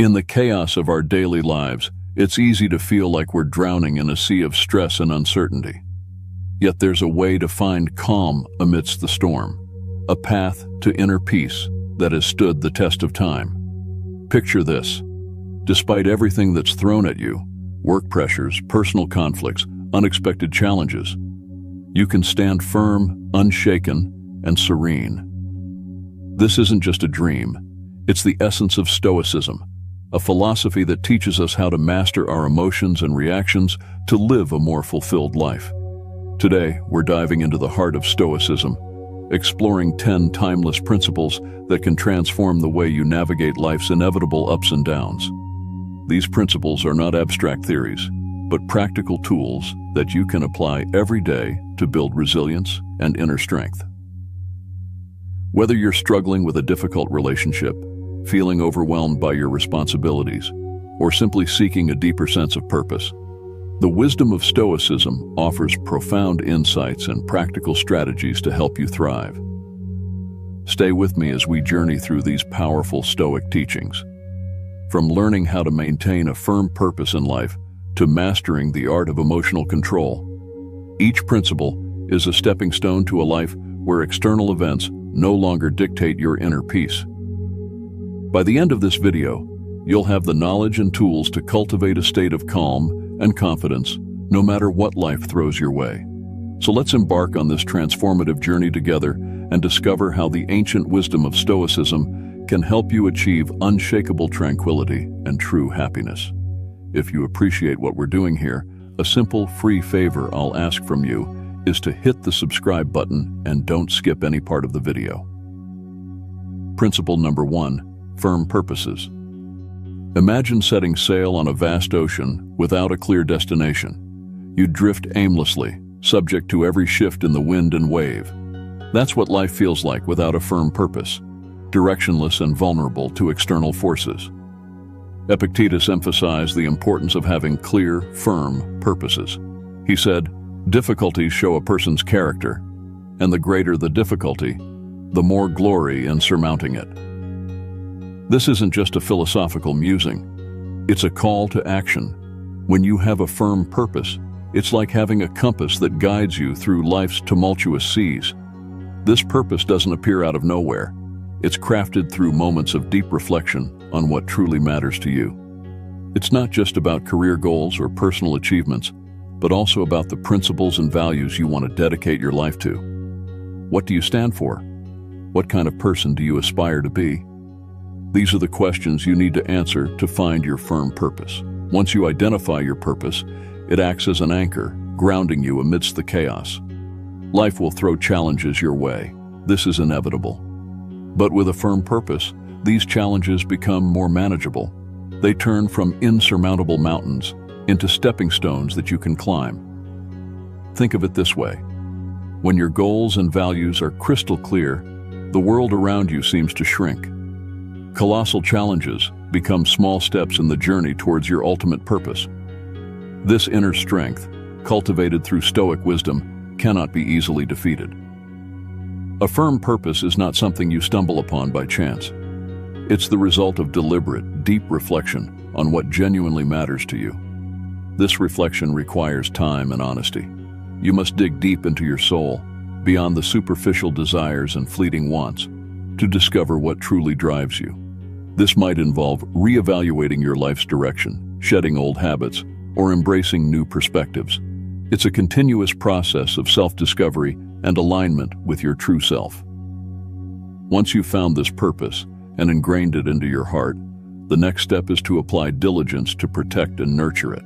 In the chaos of our daily lives, it's easy to feel like we're drowning in a sea of stress and uncertainty. Yet there's a way to find calm amidst the storm, a path to inner peace that has stood the test of time. Picture this. Despite everything that's thrown at you, work pressures, personal conflicts, unexpected challenges, you can stand firm, unshaken, and serene. This isn't just a dream. It's the essence of Stoicism, a philosophy that teaches us how to master our emotions and reactions to live a more fulfilled life. Today, we're diving into the heart of Stoicism, exploring 10 timeless principles that can transform the way you navigate life's inevitable ups and downs. These principles are not abstract theories, but practical tools that you can apply every day to build resilience and inner strength. Whether you're struggling with a difficult relationship, feeling overwhelmed by your responsibilities, or simply seeking a deeper sense of purpose, the wisdom of Stoicism offers profound insights and practical strategies to help you thrive. Stay with me as we journey through these powerful Stoic teachings. From learning how to maintain a firm purpose in life to mastering the art of emotional control, each principle is a stepping stone to a life where external events no longer dictate your inner peace. By the end of this video, you'll have the knowledge and tools to cultivate a state of calm and confidence no matter what life throws your way. So let's embark on this transformative journey together and discover how the ancient wisdom of Stoicism can help you achieve unshakable tranquility and true happiness. If you appreciate what we're doing here, a simple free favor I'll ask from you is to hit the subscribe button and don't skip any part of the video. Principle number 1. Firm purposes. Imagine setting sail on a vast ocean without a clear destination. You drift aimlessly, subject to every shift in the wind and wave. That's what life feels like without a firm purpose, directionless and vulnerable to external forces. Epictetus emphasized the importance of having clear, firm purposes. He said, "Difficulties show a person's character, and the greater the difficulty, the more glory in surmounting it." This isn't just a philosophical musing. It's a call to action. When you have a firm purpose, it's like having a compass that guides you through life's tumultuous seas. This purpose doesn't appear out of nowhere. It's crafted through moments of deep reflection on what truly matters to you. It's not just about career goals or personal achievements, but also about the principles and values you want to dedicate your life to. What do you stand for? What kind of person do you aspire to be? These are the questions you need to answer to find your firm purpose. Once you identify your purpose, it acts as an anchor, grounding you amidst the chaos. Life will throw challenges your way. This is inevitable. But with a firm purpose, these challenges become more manageable. They turn from insurmountable mountains into stepping stones that you can climb. Think of it this way. When your goals and values are crystal clear, the world around you seems to shrink. Colossal challenges become small steps in the journey towards your ultimate purpose. This inner strength, cultivated through Stoic wisdom, cannot be easily defeated. A firm purpose is not something you stumble upon by chance. It's the result of deliberate, deep reflection on what genuinely matters to you. This reflection requires time and honesty. You must dig deep into your soul, beyond the superficial desires and fleeting wants, to discover what truly drives you. This might involve reevaluating your life's direction, shedding old habits, or embracing new perspectives. It's a continuous process of self-discovery and alignment with your true self. Once you've found this purpose and ingrained it into your heart, the next step is to apply diligence to protect and nurture it.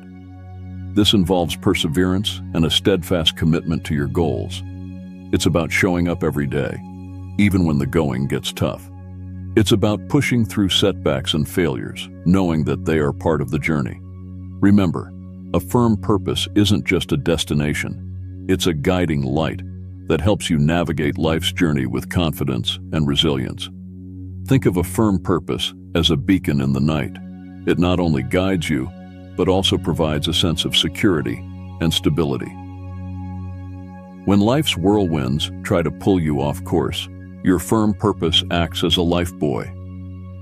This involves perseverance and a steadfast commitment to your goals. It's about showing up every day, even when the going gets tough. It's about pushing through setbacks and failures, knowing that they are part of the journey. Remember, a firm purpose isn't just a destination. It's a guiding light that helps you navigate life's journey with confidence and resilience. Think of a firm purpose as a beacon in the night. It not only guides you, but also provides a sense of security and stability. When life's whirlwinds try to pull you off course, your firm purpose acts as a lifebuoy.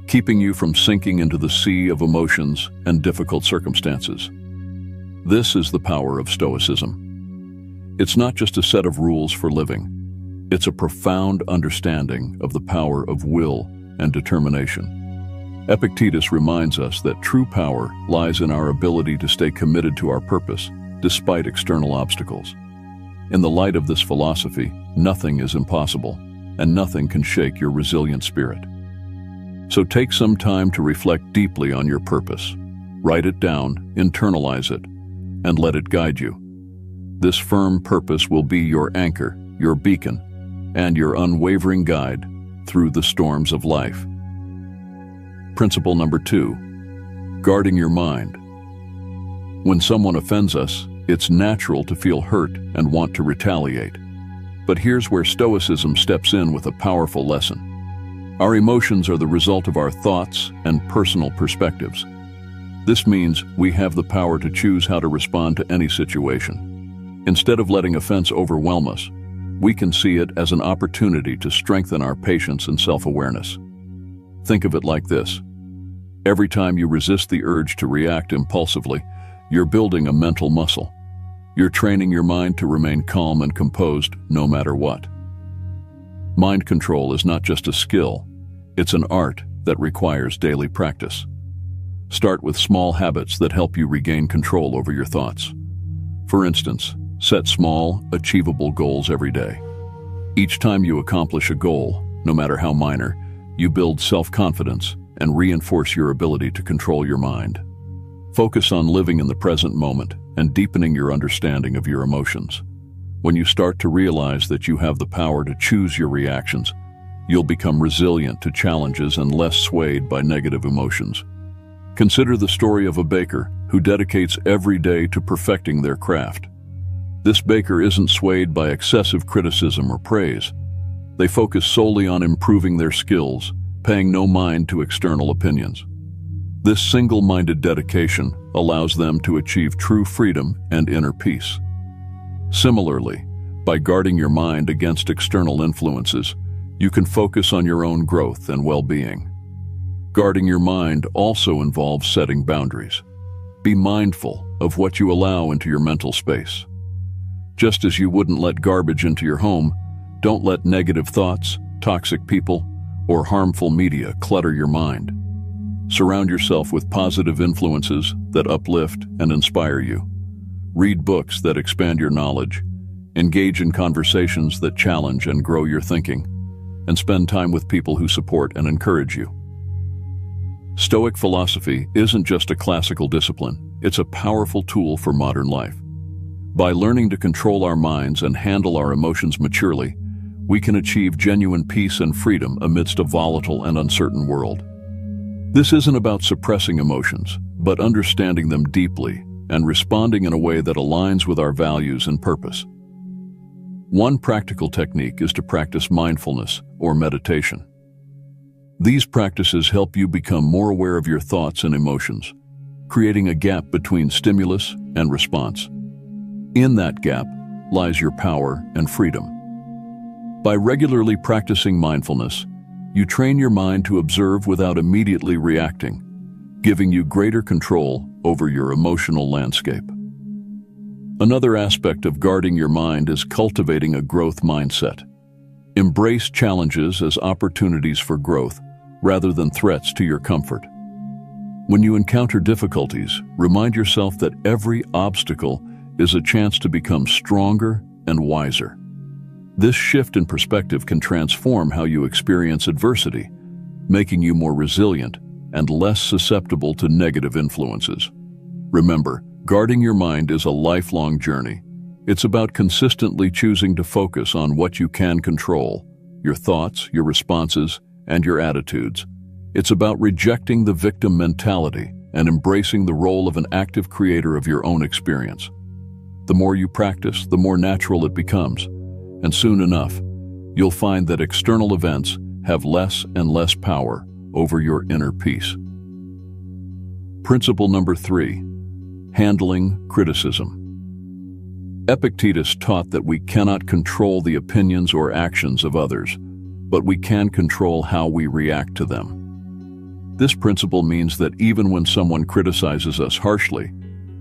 keeping you from sinking into the sea of emotions and difficult circumstances. This is the power of Stoicism. It's not just a set of rules for living. It's a profound understanding of the power of will and determination. Epictetus reminds us that true power lies in our ability to stay committed to our purpose, despite external obstacles. In the light of this philosophy, nothing is impossible, and nothing can shake your resilient spirit. So take some time to reflect deeply on your purpose. Write it down, internalize it, and let it guide you. This firm purpose will be your anchor, your beacon, and your unwavering guide through the storms of life. Principle number 2, guarding your mind. When someone offends us, it's natural to feel hurt and want to retaliate. But here's where Stoicism steps in with a powerful lesson. Our emotions are the result of our thoughts and personal perspectives. This means we have the power to choose how to respond to any situation. Instead of letting offense overwhelm us, we can see it as an opportunity to strengthen our patience and self-awareness. Think of it like this. Every time you resist the urge to react impulsively, you're building a mental muscle. You're training your mind to remain calm and composed no matter what. Mind control is not just a skill, it's an art that requires daily practice. Start with small habits that help you regain control over your thoughts. For instance, set small, achievable goals every day. Each time you accomplish a goal, no matter how minor, you build self-confidence and reinforce your ability to control your mind. Focus on living in the present moment and deepening your understanding of your emotions. When you start to realize that you have the power to choose your reactions, you'll become resilient to challenges and less swayed by negative emotions. Consider the story of a baker who dedicates every day to perfecting their craft. This baker isn't swayed by excessive criticism or praise. They focus solely on improving their skills, paying no mind to external opinions. This single-minded dedication allows them to achieve true freedom and inner peace. Similarly, by guarding your mind against external influences, you can focus on your own growth and well-being. Guarding your mind also involves setting boundaries. Be mindful of what you allow into your mental space. Just as you wouldn't let garbage into your home, don't let negative thoughts, toxic people, or harmful media clutter your mind. Surround yourself with positive influences that uplift and inspire you. Read books that expand your knowledge, engage in conversations that challenge and grow your thinking, and spend time with people who support and encourage you. Stoic philosophy isn't just a classical discipline, it's a powerful tool for modern life. By learning to control our minds and handle our emotions maturely, we can achieve genuine peace and freedom amidst a volatile and uncertain world. This isn't about suppressing emotions, but understanding them deeply and responding in a way that aligns with our values and purpose. One practical technique is to practice mindfulness or meditation. These practices help you become more aware of your thoughts and emotions, creating a gap between stimulus and response. In that gap lies your power and freedom. By regularly practicing mindfulness, you train your mind to observe without immediately reacting, giving you greater control over your emotional landscape. Another aspect of guarding your mind is cultivating a growth mindset. Embrace challenges as opportunities for growth rather than threats to your comfort. When you encounter difficulties, remind yourself that every obstacle is a chance to become stronger and wiser. This shift in perspective can transform how you experience adversity, making you more resilient and less susceptible to negative influences. Remember, guarding your mind is a lifelong journey. It's about consistently choosing to focus on what you can control, your thoughts, your responses, and your attitudes. It's about rejecting the victim mentality and embracing the role of an active creator of your own experience. The more you practice, the more natural it becomes, and soon enough, you'll find that external events have less and less power over your inner peace. Principle number 3, handling criticism. Epictetus taught that we cannot control the opinions or actions of others, but we can control how we react to them. This principle means that even when someone criticizes us harshly,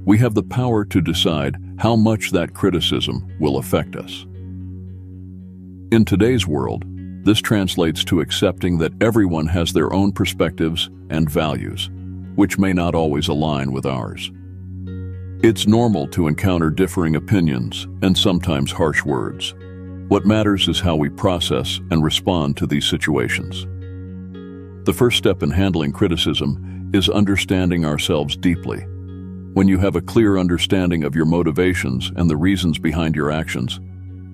we have the power to decide how much that criticism will affect us. In today's world, this translates to accepting that everyone has their own perspectives and values, which may not always align with ours. It's normal to encounter differing opinions and sometimes harsh words. What matters is how we process and respond to these situations. The first step in handling criticism is understanding ourselves deeply. When you have a clear understanding of your motivations and the reasons behind your actions,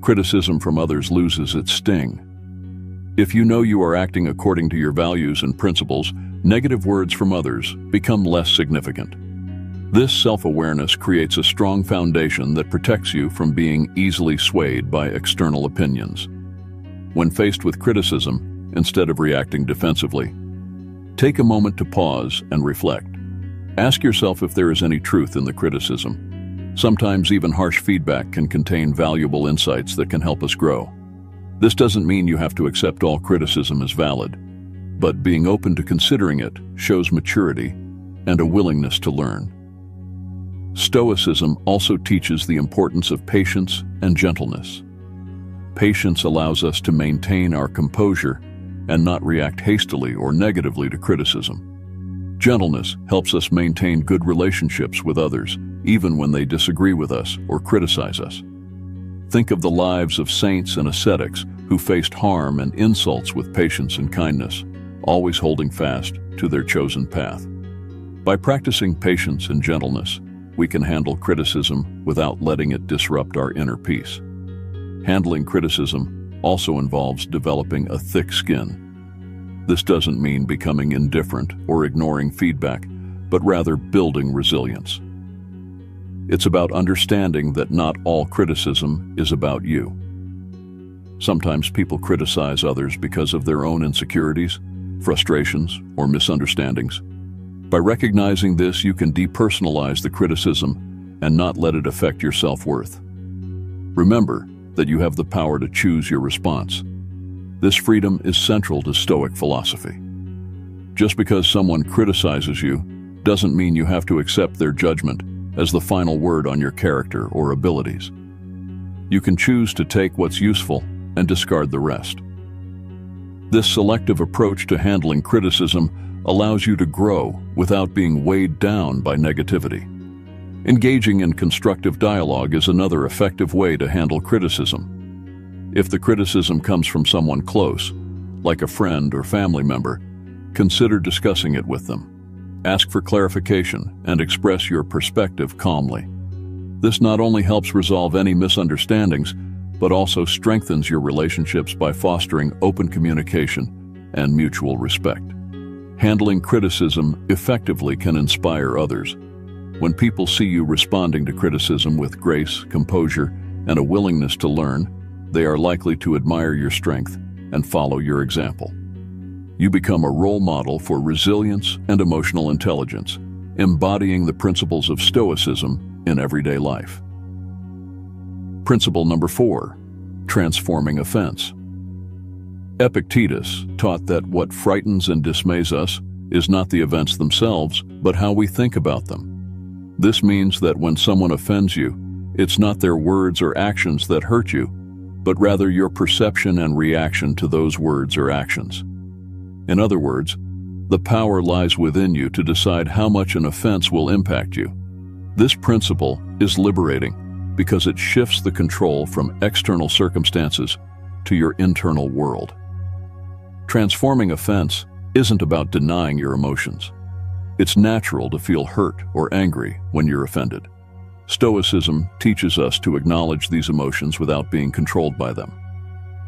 criticism from others loses its sting. If you know you are acting according to your values and principles, negative words from others become less significant. This self-awareness creates a strong foundation that protects you from being easily swayed by external opinions. When faced with criticism, instead of reacting defensively, take a moment to pause and reflect. Ask yourself if there is any truth in the criticism. Sometimes even harsh feedback can contain valuable insights that can help us grow. This doesn't mean you have to accept all criticism as valid, but being open to considering it shows maturity and a willingness to learn. Stoicism also teaches the importance of patience and gentleness. Patience allows us to maintain our composure and not react hastily or negatively to criticism. Gentleness helps us maintain good relationships with others, even when they disagree with us or criticize us. Think of the lives of saints and ascetics who faced harm and insults with patience and kindness, always holding fast to their chosen path. By practicing patience and gentleness, we can handle criticism without letting it disrupt our inner peace. Handling criticism also involves developing a thick skin. This doesn't mean becoming indifferent or ignoring feedback, but rather building resilience. It's about understanding that not all criticism is about you. Sometimes people criticize others because of their own insecurities, frustrations, or misunderstandings. By recognizing this, you can depersonalize the criticism and not let it affect your self-worth. Remember that you have the power to choose your response. This freedom is central to Stoic philosophy. Just because someone criticizes you doesn't mean you have to accept their judgment as the final word on your character or abilities. You can choose to take what's useful and discard the rest. This selective approach to handling criticism allows you to grow without being weighed down by negativity. Engaging in constructive dialogue is another effective way to handle criticism. If the criticism comes from someone close, like a friend or family member, consider discussing it with them. Ask for clarification and express your perspective calmly. This not only helps resolve any misunderstandings, but also strengthens your relationships by fostering open communication and mutual respect. Handling criticism effectively can inspire others. When people see you responding to criticism with grace, composure, and a willingness to learn, they are likely to admire your strength and follow your example. You become a role model for resilience and emotional intelligence, embodying the principles of Stoicism in everyday life. Principle number 4, transforming offense. Epictetus taught that what frightens and dismays us is not the events themselves, but how we think about them. This means that when someone offends you, it's not their words or actions that hurt you, but rather your perception and reaction to those words or actions. In other words, the power lies within you to decide how much an offense will impact you. This principle is liberating because it shifts the control from external circumstances to your internal world. Transforming offense isn't about denying your emotions. It's natural to feel hurt or angry when you're offended. Stoicism teaches us to acknowledge these emotions without being controlled by them.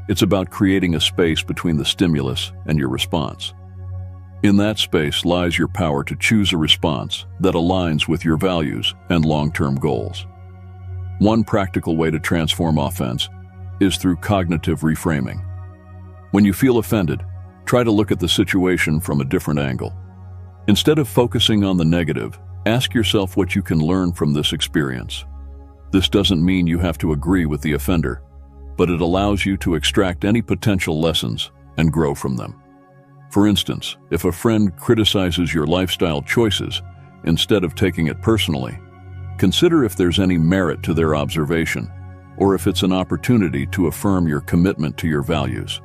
It's about creating a space between the stimulus and your response. In that space lies your power to choose a response that aligns with your values and long-term goals. One practical way to transform offense is through cognitive reframing. When you feel offended, try to look at the situation from a different angle. Instead of focusing on the negative, ask yourself what you can learn from this experience. This doesn't mean you have to agree with the offender, but it allows you to extract any potential lessons and grow from them. For instance, if a friend criticizes your lifestyle choices, instead of taking it personally, consider if there's any merit to their observation, or if it's an opportunity to affirm your commitment to your values.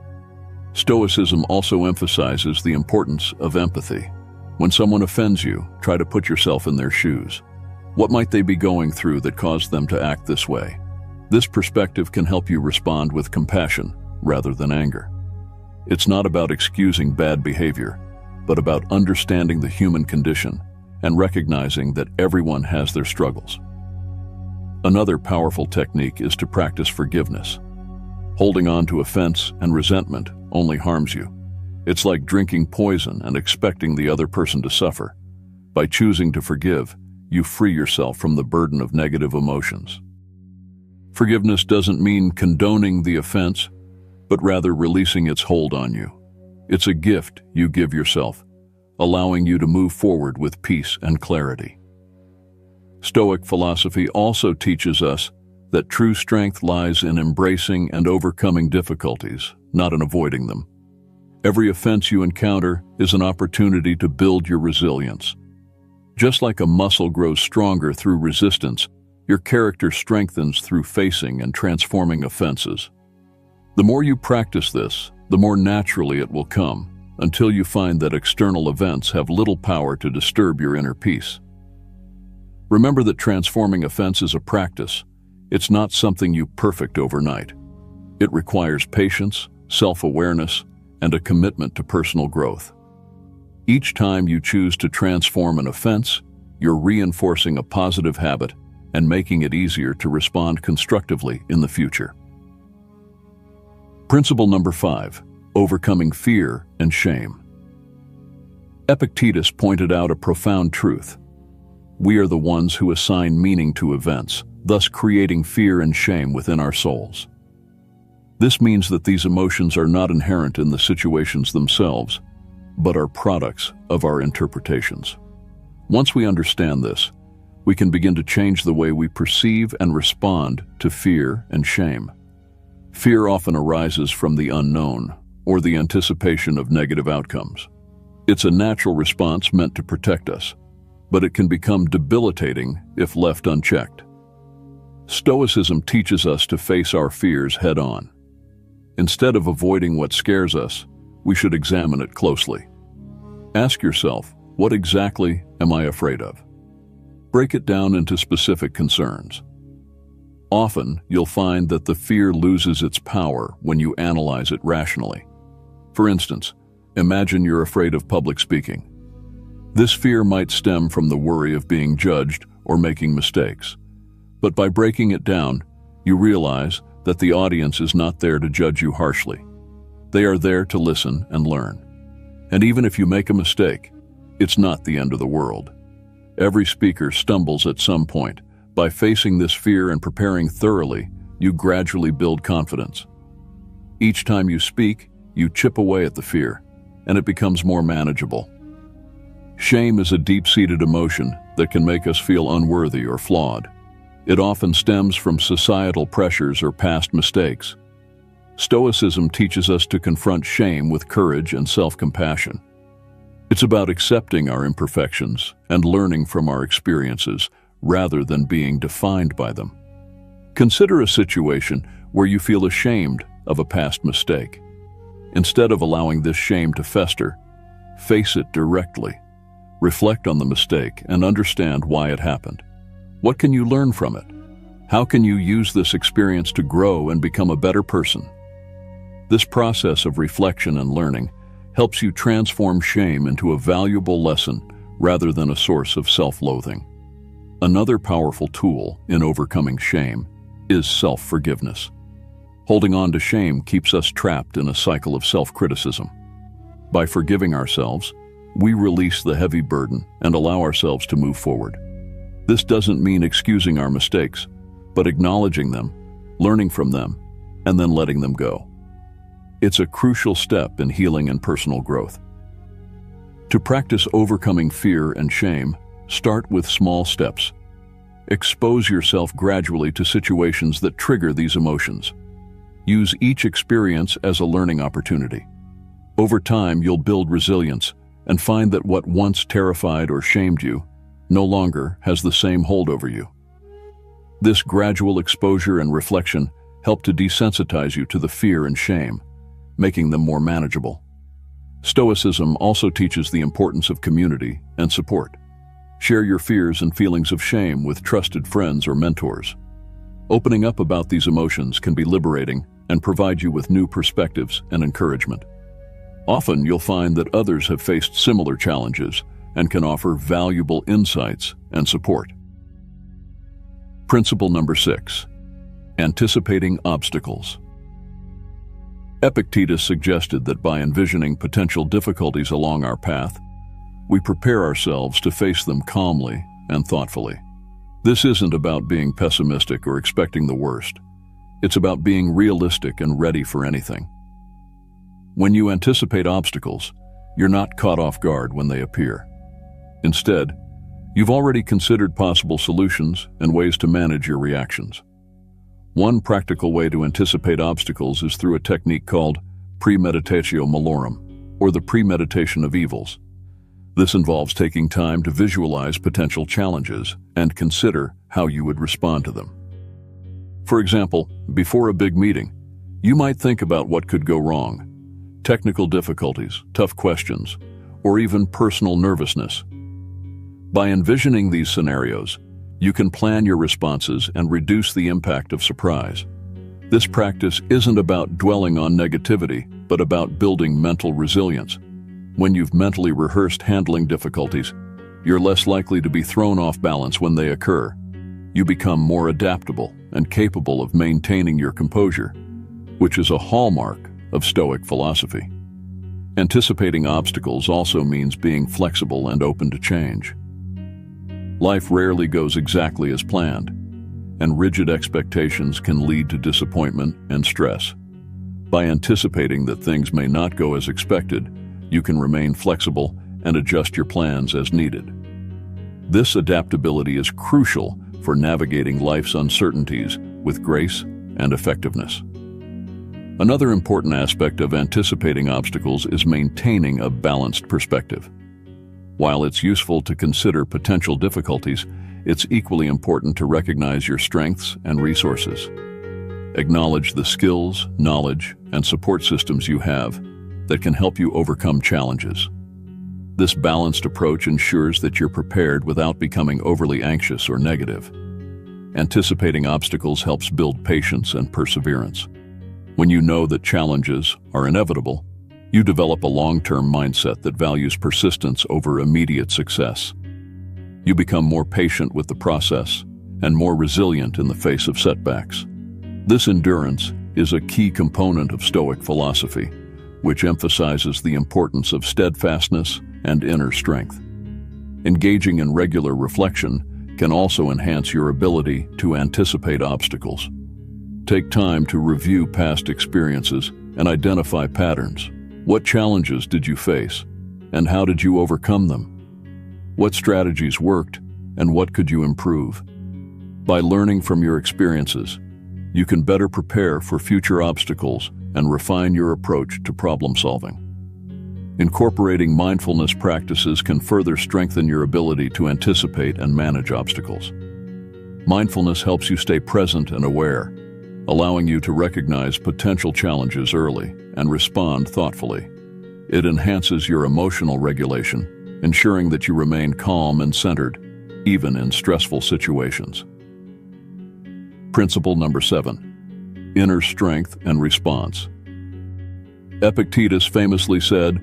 Stoicism also emphasizes the importance of empathy. When someone offends you, try to put yourself in their shoes. What might they be going through that caused them to act this way? This perspective can help you respond with compassion rather than anger. It's not about excusing bad behavior, but about understanding the human condition and recognizing that everyone has their struggles. Another powerful technique is to practice forgiveness. Holding on to offense and resentment only harms you. It's like drinking poison and expecting the other person to suffer. By choosing to forgive, you free yourself from the burden of negative emotions. Forgiveness doesn't mean condoning the offense, but rather releasing its hold on you. It's a gift you give yourself, allowing you to move forward with peace and clarity. Stoic philosophy also teaches us that true strength lies in embracing and overcoming difficulties, not in avoiding them. Every offense you encounter is an opportunity to build your resilience. Just like a muscle grows stronger through resistance, your character strengthens through facing and transforming offenses. The more you practice this, the more naturally it will come, until you find that external events have little power to disturb your inner peace. Remember that transforming offense is a practice. It's not something you perfect overnight. It requires patience, self-awareness, and a commitment to personal growth. Each time you choose to transform an offense, you're reinforcing a positive habit and making it easier to respond constructively in the future. Principle number 5, overcoming fear and shame. Epictetus pointed out a profound truth. We are the ones who assign meaning to events, thus creating fear and shame within our souls. This means that these emotions are not inherent in the situations themselves, but are products of our interpretations. Once we understand this, we can begin to change the way we perceive and respond to fear and shame. Fear often arises from the unknown or the anticipation of negative outcomes. It's a natural response meant to protect us, but it can become debilitating if left unchecked. Stoicism teaches us to face our fears head-on. Instead of avoiding what scares us, we should examine it closely. Ask yourself, what exactly am I afraid of? Break it down into specific concerns. Often, you'll find that the fear loses its power when you analyze it rationally. For instance, imagine you're afraid of public speaking. This fear might stem from the worry of being judged or making mistakes. But by breaking it down, you realize that the audience is not there to judge you harshly. They are there to listen and learn. And even if you make a mistake, it's not the end of the world. Every speaker stumbles at some point. By facing this fear and preparing thoroughly, you gradually build confidence. Each time you speak, you chip away at the fear, and it becomes more manageable. Shame is a deep-seated emotion that can make us feel unworthy or flawed. It often stems from societal pressures or past mistakes. Stoicism teaches us to confront shame with courage and self-compassion. It's about accepting our imperfections and learning from our experiences rather than being defined by them. Consider a situation where you feel ashamed of a past mistake. Instead of allowing this shame to fester, face it directly. Reflect on the mistake and understand why it happened. What can you learn from it? How can you use this experience to grow and become a better person? This process of reflection and learning helps you transform shame into a valuable lesson rather than a source of self-loathing. Another powerful tool in overcoming shame is self-forgiveness. Holding on to shame keeps us trapped in a cycle of self-criticism. By forgiving ourselves, we release the heavy burden and allow ourselves to move forward. This doesn't mean excusing our mistakes, but acknowledging them, learning from them, and then letting them go. It's a crucial step in healing and personal growth. To practice overcoming fear and shame, start with small steps. Expose yourself gradually to situations that trigger these emotions. Use each experience as a learning opportunity. Over time, you'll build resilience and find that what once terrified or shamed you no longer has the same hold over you. This gradual exposure and reflection help to desensitize you to the fear and shame, making them more manageable. Stoicism also teaches the importance of community and support. Share your fears and feelings of shame with trusted friends or mentors. Opening up about these emotions can be liberating and provide you with new perspectives and encouragement. Often you'll find that others have faced similar challenges and can offer valuable insights and support. Principle number 6. Anticipating obstacles. Epictetus suggested that by envisioning potential difficulties along our path, we prepare ourselves to face them calmly and thoughtfully. This isn't about being pessimistic or expecting the worst. It's about being realistic and ready for anything. When you anticipate obstacles, you're not caught off guard when they appear. Instead, you've already considered possible solutions and ways to manage your reactions. One practical way to anticipate obstacles is through a technique called premeditatio malorum, or the premeditation of evils. This involves taking time to visualize potential challenges and consider how you would respond to them. For example, before a big meeting, you might think about what could go wrong: technical difficulties, tough questions, or even personal nervousness. By envisioning these scenarios, you can plan your responses and reduce the impact of surprise. This practice isn't about dwelling on negativity, but about building mental resilience. When you've mentally rehearsed handling difficulties, you're less likely to be thrown off balance when they occur. You become more adaptable and capable of maintaining your composure, which is a hallmark of Stoic philosophy. Anticipating obstacles also means being flexible and open to change. Life rarely goes exactly as planned, and rigid expectations can lead to disappointment and stress. By anticipating that things may not go as expected, you can remain flexible and adjust your plans as needed. This adaptability is crucial for navigating life's uncertainties with grace and effectiveness. Another important aspect of anticipating obstacles is maintaining a balanced perspective. While it's useful to consider potential difficulties, it's equally important to recognize your strengths and resources. Acknowledge the skills, knowledge, and support systems you have that can help you overcome challenges. This balanced approach ensures that you're prepared without becoming overly anxious or negative. Anticipating obstacles helps build patience and perseverance. When you know that challenges are inevitable, you develop a long-term mindset that values persistence over immediate success. You become more patient with the process and more resilient in the face of setbacks. This endurance is a key component of Stoic philosophy, which emphasizes the importance of steadfastness and inner strength. Engaging in regular reflection can also enhance your ability to anticipate obstacles. Take time to review past experiences and identify patterns. What challenges did you face, and how did you overcome them? What strategies worked, and what could you improve? By learning from your experiences, you can better prepare for future obstacles and refine your approach to problem solving. Incorporating mindfulness practices can further strengthen your ability to anticipate and manage obstacles. Mindfulness helps you stay present and aware, allowing you to recognize potential challenges early and respond thoughtfully. It enhances your emotional regulation, ensuring that you remain calm and centered, even in stressful situations. Principle number 7. Inner strength and response. Epictetus famously said,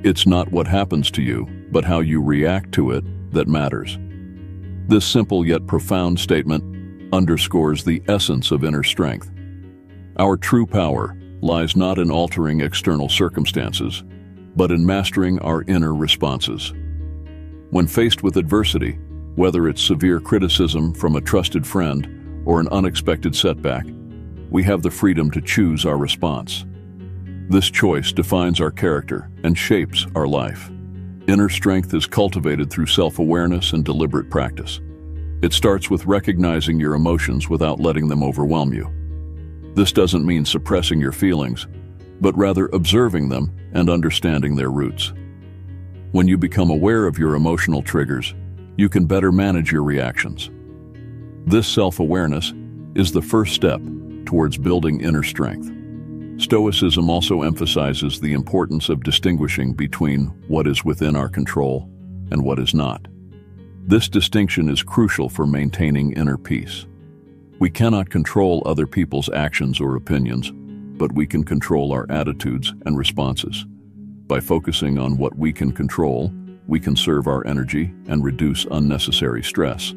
"It's not what happens to you, but how you react to it that matters." This simple yet profound statement underscores the essence of inner strength. Our true power lies not in altering external circumstances, but in mastering our inner responses. When faced with adversity, whether it's severe criticism from a trusted friend or an unexpected setback, we have the freedom to choose our response. This choice defines our character and shapes our life. Inner strength is cultivated through self-awareness and deliberate practice. It starts with recognizing your emotions without letting them overwhelm you. This doesn't mean suppressing your feelings, but rather observing them and understanding their roots. When you become aware of your emotional triggers, you can better manage your reactions. This self-awareness is the first step towards building inner strength. Stoicism also emphasizes the importance of distinguishing between what is within our control and what is not. This distinction is crucial for maintaining inner peace. We cannot control other people's actions or opinions, but we can control our attitudes and responses. By focusing on what we can control, we conserve our energy and reduce unnecessary stress.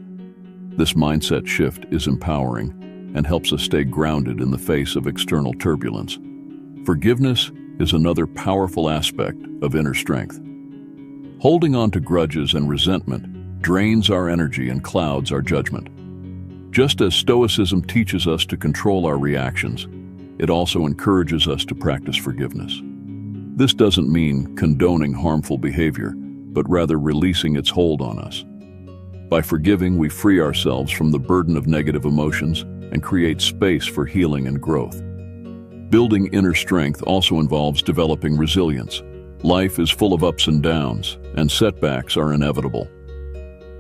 This mindset shift is empowering and helps us stay grounded in the face of external turbulence. Forgiveness is another powerful aspect of inner strength. Holding on to grudges and resentment drains our energy and clouds our judgment. Just as Stoicism teaches us to control our reactions, it also encourages us to practice forgiveness. This doesn't mean condoning harmful behavior, but rather releasing its hold on us. By forgiving, we free ourselves from the burden of negative emotions and create space for healing and growth. Building inner strength also involves developing resilience. Life is full of ups and downs, and setbacks are inevitable.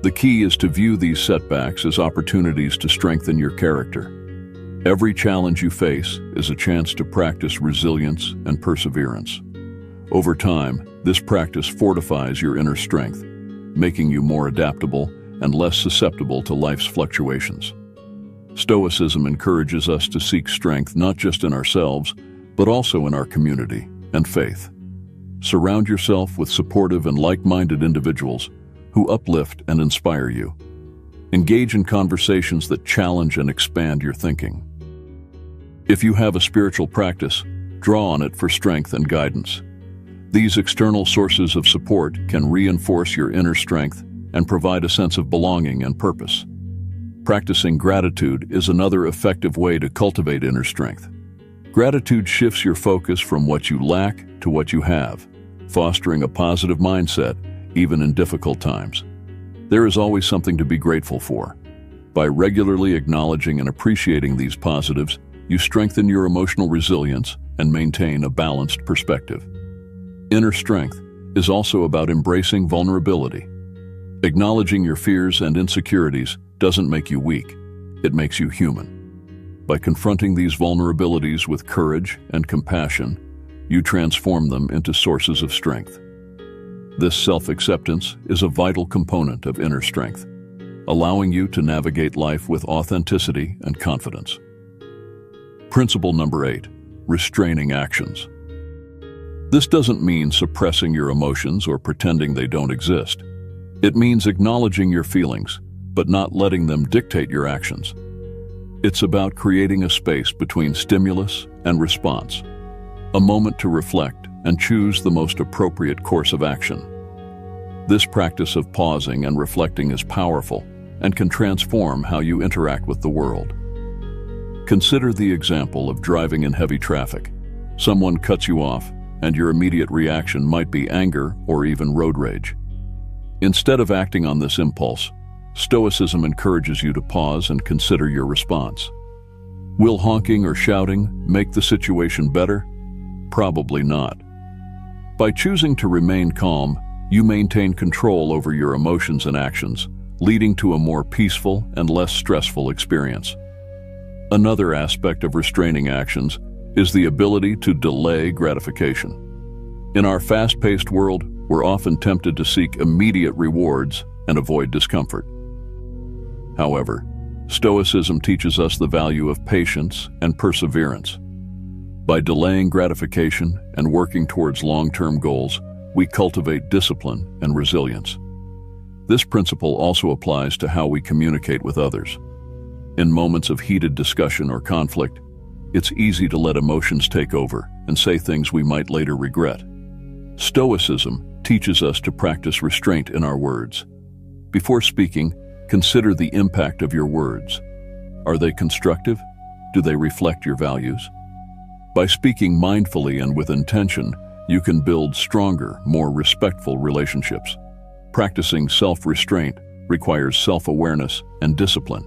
The key is to view these setbacks as opportunities to strengthen your character. Every challenge you face is a chance to practice resilience and perseverance. Over time, this practice fortifies your inner strength, making you more adaptable and less susceptible to life's fluctuations. Stoicism encourages us to seek strength not just in ourselves, but also in our community and faith. Surround yourself with supportive and like-minded individuals who uplift and inspire you. Engage in conversations that challenge and expand your thinking. If you have a spiritual practice, draw on it for strength and guidance. These external sources of support can reinforce your inner strength and provide a sense of belonging and purpose. Practicing gratitude is another effective way to cultivate inner strength. Gratitude shifts your focus from what you lack to what you have, fostering a positive mindset even in difficult times. There is always something to be grateful for. By regularly acknowledging and appreciating these positives, you strengthen your emotional resilience and maintain a balanced perspective. Inner strength is also about embracing vulnerability. Acknowledging your fears and insecurities doesn't make you weak, it makes you human. By confronting these vulnerabilities with courage and compassion, you transform them into sources of strength. This self-acceptance is a vital component of inner strength, allowing you to navigate life with authenticity and confidence. Principle number 8, restraining actions. This doesn't mean suppressing your emotions or pretending they don't exist. It means acknowledging your feelings, but not letting them dictate your actions. It's about creating a space between stimulus and response, a moment to reflect and choose the most appropriate course of action. This practice of pausing and reflecting is powerful and can transform how you interact with the world. Consider the example of driving in heavy traffic. Someone cuts you off, and your immediate reaction might be anger or even road rage. Instead of acting on this impulse, Stoicism encourages you to pause and consider your response. Will honking or shouting make the situation better? Probably not. By choosing to remain calm, you maintain control over your emotions and actions, leading to a more peaceful and less stressful experience. Another aspect of restraining actions is the ability to delay gratification. In our fast-paced world, we're often tempted to seek immediate rewards and avoid discomfort. However, Stoicism teaches us the value of patience and perseverance. By delaying gratification and working towards long-term goals, we cultivate discipline and resilience. This principle also applies to how we communicate with others. In moments of heated discussion or conflict, it's easy to let emotions take over and say things we might later regret. Stoicism teaches us to practice restraint in our words. Before speaking, consider the impact of your words. Are they constructive? Do they reflect your values? By speaking mindfully and with intention, you can build stronger, more respectful relationships. Practicing self-restraint requires self-awareness and discipline.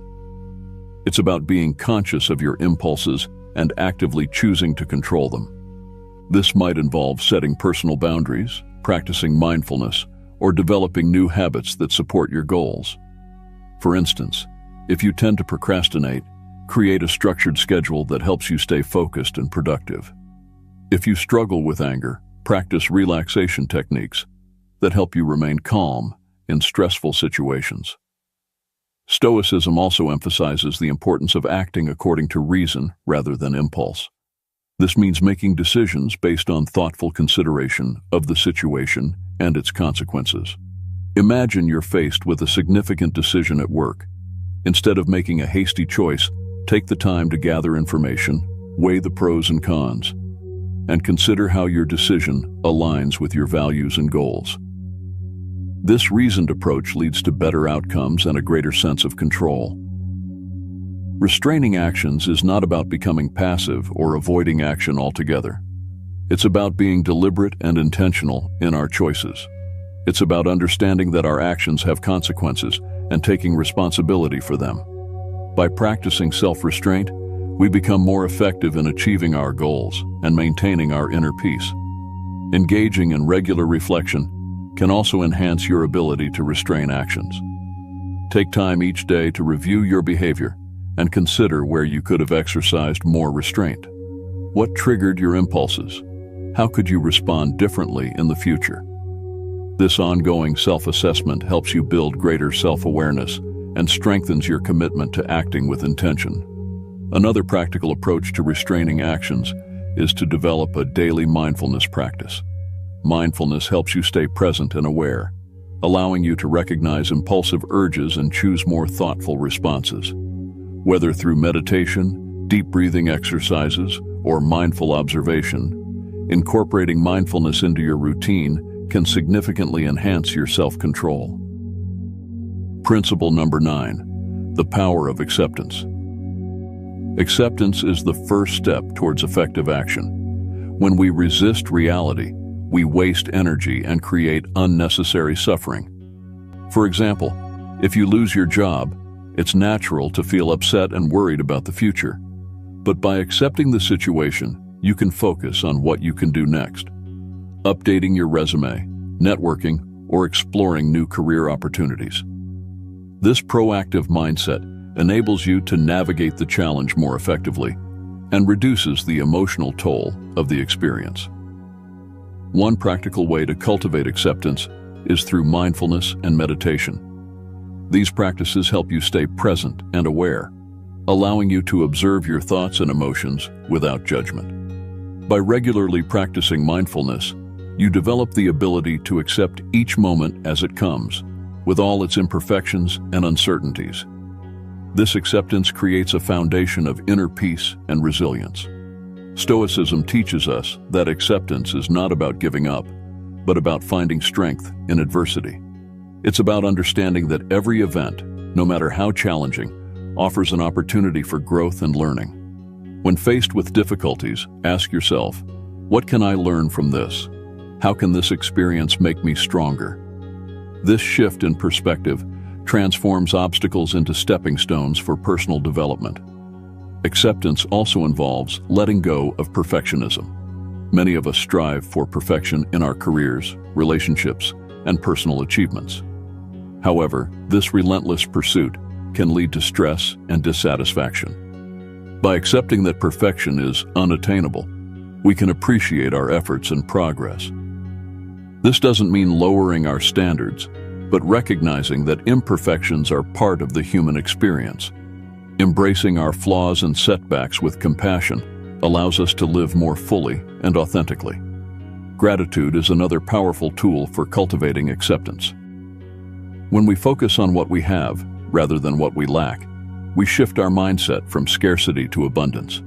It's about being conscious of your impulses and actively choosing to control them. This might involve setting personal boundaries, practicing mindfulness, or developing new habits that support your goals. For instance, if you tend to procrastinate, create a structured schedule that helps you stay focused and productive. If you struggle with anger, practice relaxation techniques that help you remain calm in stressful situations. Stoicism also emphasizes the importance of acting according to reason rather than impulse. This means making decisions based on thoughtful consideration of the situation and its consequences. Imagine you're faced with a significant decision at work. Instead of making a hasty choice, take the time to gather information, weigh the pros and cons, and consider how your decision aligns with your values and goals. This reasoned approach leads to better outcomes and a greater sense of control. Restraining actions is not about becoming passive or avoiding action altogether. It's about being deliberate and intentional in our choices. It's about understanding that our actions have consequences and taking responsibility for them. By practicing self-restraint, we become more effective in achieving our goals and maintaining our inner peace. Engaging in regular reflection can also enhance your ability to restrain actions. Take time each day to review your behavior and consider where you could have exercised more restraint. What triggered your impulses? How could you respond differently in the future? This ongoing self-assessment helps you build greater self-awareness and strengthens your commitment to acting with intention. Another practical approach to restraining actions is to develop a daily mindfulness practice. Mindfulness helps you stay present and aware, allowing you to recognize impulsive urges and choose more thoughtful responses. Whether through meditation, deep breathing exercises, or mindful observation, incorporating mindfulness into your routine can significantly enhance your self-control. Principle number 9, the power of acceptance. Acceptance is the first step towards effective action. When we resist reality, we waste energy and create unnecessary suffering. For example, if you lose your job, it's natural to feel upset and worried about the future. But by accepting the situation, you can focus on what you can do next. Updating your resume, networking, or exploring new career opportunities. This proactive mindset enables you to navigate the challenge more effectively and reduces the emotional toll of the experience. One practical way to cultivate acceptance is through mindfulness and meditation. These practices help you stay present and aware, allowing you to observe your thoughts and emotions without judgment. By regularly practicing mindfulness, you develop the ability to accept each moment as it comes, with all its imperfections and uncertainties. This acceptance creates a foundation of inner peace and resilience. Stoicism teaches us that acceptance is not about giving up, but about finding strength in adversity. It's about understanding that every event, no matter how challenging, offers an opportunity for growth and learning. When faced with difficulties, ask yourself, what can I learn from this? How can this experience make me stronger? This shift in perspective transforms obstacles into stepping stones for personal development. Acceptance also involves letting go of perfectionism. Many of us strive for perfection in our careers, relationships, and personal achievements. However, this relentless pursuit can lead to stress and dissatisfaction. By accepting that perfection is unattainable, we can appreciate our efforts and progress. This doesn't mean lowering our standards, but recognizing that imperfections are part of the human experience. Embracing our flaws and setbacks with compassion allows us to live more fully and authentically. Gratitude is another powerful tool for cultivating acceptance. When we focus on what we have rather than what we lack, we shift our mindset from scarcity to abundance.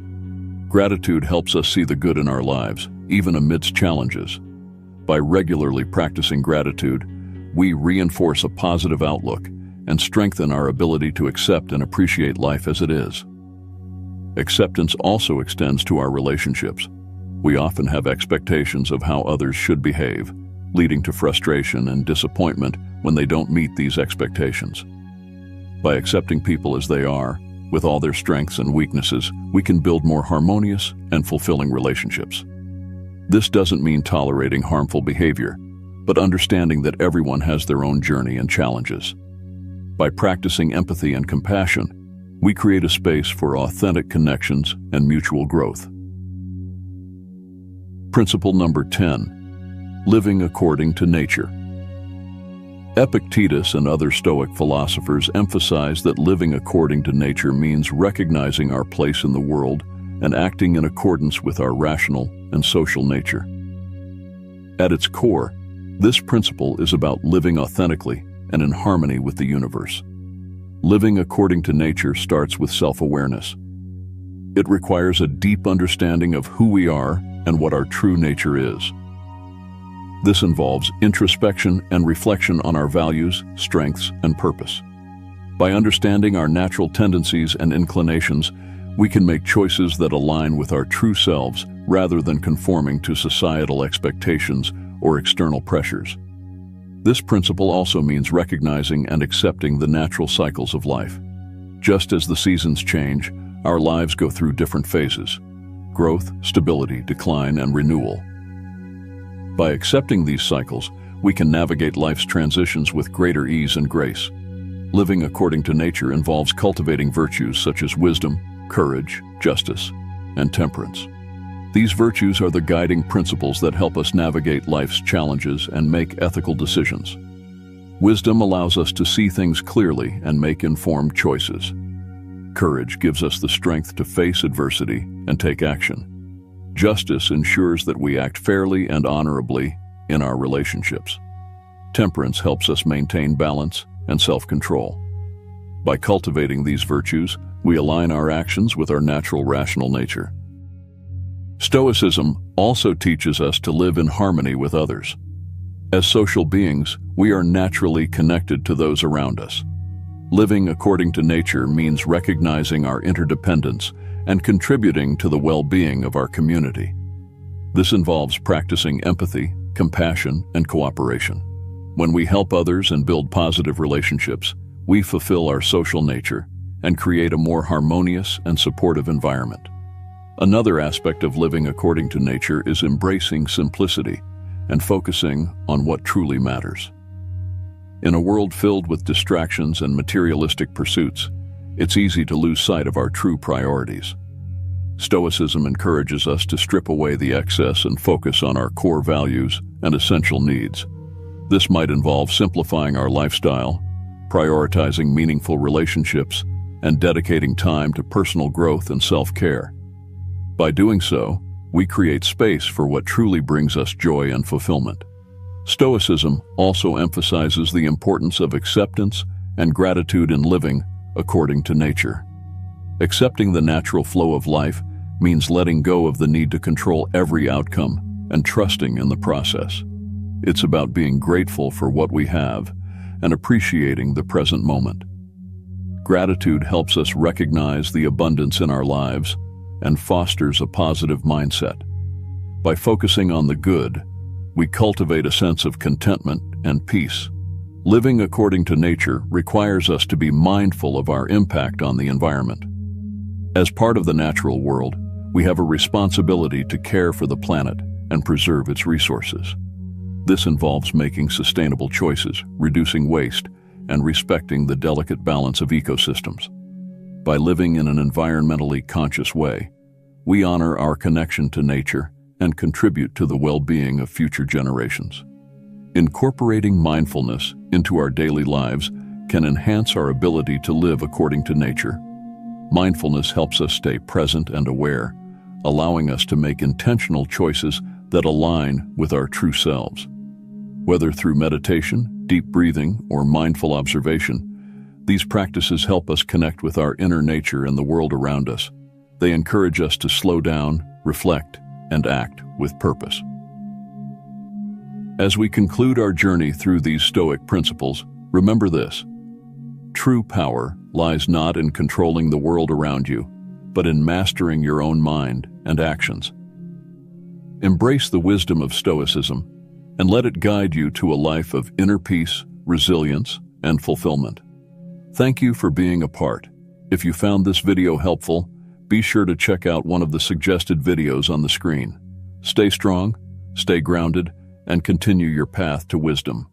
Gratitude helps us see the good in our lives, even amidst challenges. By regularly practicing gratitude, we reinforce a positive outlook and strengthen our ability to accept and appreciate life as it is. Acceptance also extends to our relationships. We often have expectations of how others should behave, leading to frustration and disappointment when they don't meet these expectations. By accepting people as they are, with all their strengths and weaknesses, we can build more harmonious and fulfilling relationships. This doesn't mean tolerating harmful behavior, but understanding that everyone has their own journey and challenges. By practicing empathy and compassion, we create a space for authentic connections and mutual growth. Principle number 10. Living according to nature. Epictetus and other Stoic philosophers emphasize that living according to nature means recognizing our place in the world and acting in accordance with our rational and social nature. At its core, this principle is about living authentically and in harmony with the universe. Living according to nature starts with self-awareness. It requires a deep understanding of who we are and what our true nature is. This involves introspection and reflection on our values, strengths, and purpose. By understanding our natural tendencies and inclinations, we can make choices that align with our true selves rather than conforming to societal expectations or external pressures. This principle also means recognizing and accepting the natural cycles of life. Just as the seasons change, our lives go through different phases: growth, stability, decline, and renewal. By accepting these cycles, we can navigate life's transitions with greater ease and grace. Living according to nature involves cultivating virtues such as wisdom, courage, justice, and temperance. These virtues are the guiding principles that help us navigate life's challenges and make ethical decisions. Wisdom allows us to see things clearly and make informed choices. Courage gives us the strength to face adversity and take action. Justice ensures that we act fairly and honorably in our relationships. Temperance helps us maintain balance and self-control. By cultivating these virtues, we align our actions with our natural rational nature. Stoicism also teaches us to live in harmony with others. As social beings, we are naturally connected to those around us. Living according to nature means recognizing our interdependence and contributing to the well-being of our community. This involves practicing empathy, compassion, and cooperation. When we help others and build positive relationships, we fulfill our social nature and create a more harmonious and supportive environment. Another aspect of living according to nature is embracing simplicity and focusing on what truly matters. In a world filled with distractions and materialistic pursuits, it's easy to lose sight of our true priorities. Stoicism encourages us to strip away the excess and focus on our core values and essential needs. This might involve simplifying our lifestyle, prioritizing meaningful relationships, and dedicating time to personal growth and self-care. By doing so, we create space for what truly brings us joy and fulfillment. Stoicism also emphasizes the importance of acceptance and gratitude in living according to nature. Accepting the natural flow of life means letting go of the need to control every outcome and trusting in the process. It's about being grateful for what we have and appreciating the present moment. Gratitude helps us recognize the abundance in our lives and fosters a positive mindset. By focusing on the good, we cultivate a sense of contentment and peace. Living according to nature requires us to be mindful of our impact on the environment. As part of the natural world, we have a responsibility to care for the planet and preserve its resources. This involves making sustainable choices, reducing waste, and respecting the delicate balance of ecosystems. By living in an environmentally conscious way, we honor our connection to nature and contribute to the well-being of future generations. Incorporating mindfulness into our daily lives can enhance our ability to live according to nature. Mindfulness helps us stay present and aware, allowing us to make intentional choices that align with our true selves. Whether through meditation, deep breathing, or mindful observation, these practices help us connect with our inner nature and the world around us. They encourage us to slow down, reflect, and act with purpose. As we conclude our journey through these Stoic principles, remember this: true power lies not in controlling the world around you, but in mastering your own mind and actions. Embrace the wisdom of Stoicism and let it guide you to a life of inner peace, resilience, and fulfillment. Thank you for being a part. If you found this video helpful, be sure to check out one of the suggested videos on the screen. Stay strong, stay grounded, and continue your path to wisdom.